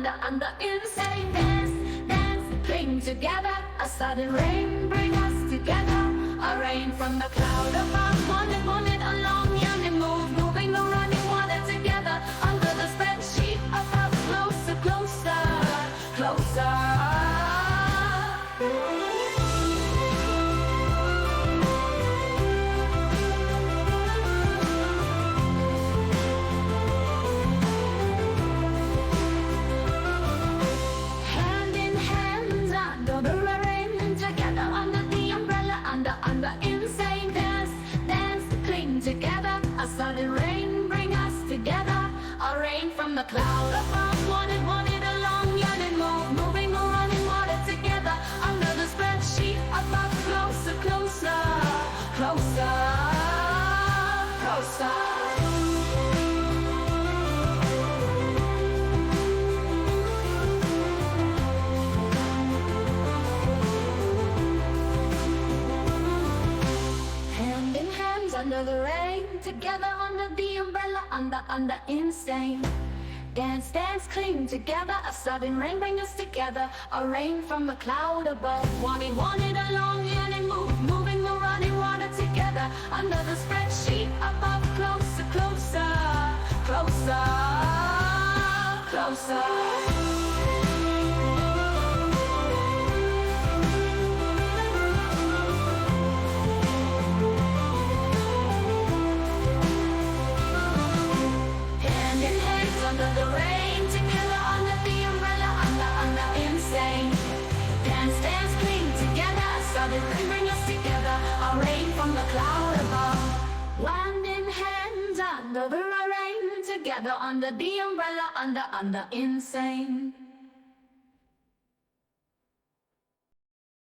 under insane dance, dance, cling together. A sudden rain bring us together. A rain from the cloud above, wanted along, yearning, moving the running water together. Under the spreadsheet above, closer, closer, closer. Under insane dance, dance, cling together. A sudden rain bring us together. A rain from the cloud above, wanted along, yearning, moving the running water together. Under the spreadsheet above, closer, closer, closer, closer. Under the rain, together under the umbrella, under insane dance, dance, cling together. A sudden rain bring us together. A rain from the cloud above, wanted along, yearning, moving the running water together. Under the spreadsheet above, closer, closer, closer, closer. Under the rain, together under the umbrella, under insane dance, dance, cling together. A sudden rain bring us together. A rain from the cloud above, hand in hand under the rain, together under the umbrella, under insane.